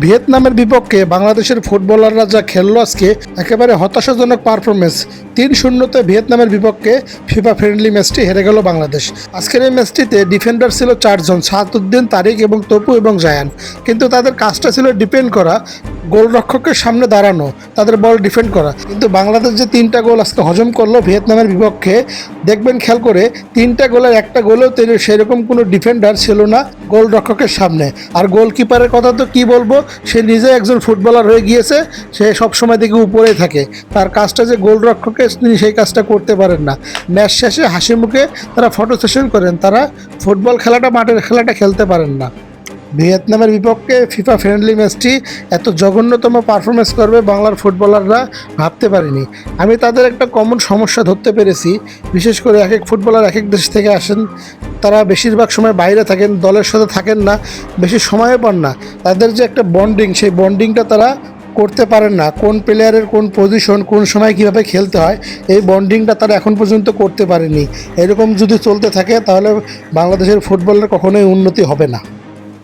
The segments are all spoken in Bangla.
ভিয়েতনামের বিপক্ষে বাংলাদেশের ফুটবলাররা যা খেললো আজকে, একেবারে হতাশাজনক পারফরমেন্স। 3-0 ভিয়েতনামের বিপক্ষে ফিফা ফ্রেন্ডলি ম্যাচটি হেরে গেল বাংলাদেশ। আজকের এই ম্যাচটিতে ডিফেন্ডার ছিল 4 জন, সাদউদ্দিন, তারিক এবং তপু এবং জায়ান। কিন্তু তাদের কাজটা ছিল ডিপেন্ড করা, গোলরক্ষকের সামনে দাঁড়ানো, তাদের বল ডিফেন্ড করা। কিন্তু বাংলাদেশ যে 3টা গোল আজকে হজম করলো ভিয়েতনামের বিপক্ষে, দেখবেন খেয়াল করে 3টা গোলের একটা গোলেও সেরকম কোনো ডিফেন্ডার ছিল না গোলরক্ষকের সামনে। আর গোলকিপারের কথা তো কি বলবো, সে নিজে একজন ফুটবলার হয়ে গিয়েছে, সে সবসময় দেখে উপরেই থাকে। তার কাজটা যে গোলরক্ষকের, তিনি সেই কাজটা করতে পারেন না। ম্যাচ শেষে হাসি মুখে তারা ফটো সেশন করেন, তারা ফুটবল খেলাটা, মাঠের খেলাটা খেলতে পারেন না। ভিয়েতনামের বিপক্ষে ফিফা ফ্রেন্ডলি ম্যাচটি এত জঘন্যতম পারফরমেন্স করবে বাংলার ফুটবলাররা ভাবতে পারিনি। আমি তাদের একটা কমন সমস্যা ধরতে পেরেছি, বিশেষ করে এক এক ফুটবলার এক এক দেশ থেকে আসেন, তারা বেশিরভাগ সময় বাইরে থাকেন, দলের সাথে থাকেন না, বেশি সময়ও পান না। তাদের যে একটা বন্ডিং, সেই বন্ডিংটা তারা করতে পারেন না। কোন প্লেয়ারের কোন পজিশন, কোন সময় কীভাবে খেলতে হয়, এই বন্ডিংটা তারা এখন পর্যন্ত করতে পারেনি। এরকম যদি চলতে থাকে তাহলে বাংলাদেশের ফুটবলের কখনোই উন্নতি হবে না।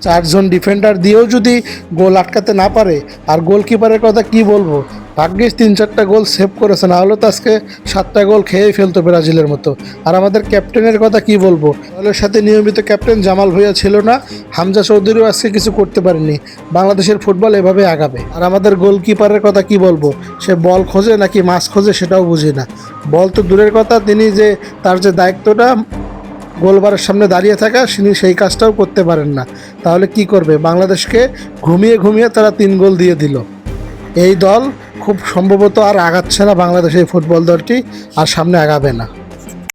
4 জন ডিফেন্ডার দিয়েও যদি গোল আটকাতে না পারে, আর গোলকিপারের কথা কি বলবো, ভাগ্যিস 3-4টা গোল সেভ করেছে, না হলে তো আজকে 7টা গোল খেয়েই ফেলতো ব্রাজিলের মতো। আর আমাদের ক্যাপ্টেনের কথা কি বলবো, দলের সাথে নিয়মিত ক্যাপ্টেন জামাল ভুঁইয়া ছিল না, হামজা চৌধুরীও আজকে কিছু করতে পারেনি। বাংলাদেশের ফুটবল এভাবে আগাবে। আর আমাদের গোলকিপারের কথা কি বলবো, সে বল খোঁজে নাকি মাছ খোঁজে সেটাও বুঝি না। বল তো দূরের কথা, তিনি যে তার যে দায়িত্বটা গোলবারের সামনে দাঁড়িয়ে থাকা, তিনি সেই কাজটাও করতে পারেন না। তাহলে কি করবে, বাংলাদেশকে ঘুমিয়ে ঘুমিয়ে তারা 3 গোল দিয়ে দিল। এই দল খুব সম্ভবত আর আগাচ্ছে না, বাংলাদেশ এই ফুটবল দলটি আর সামনে আগাবে না।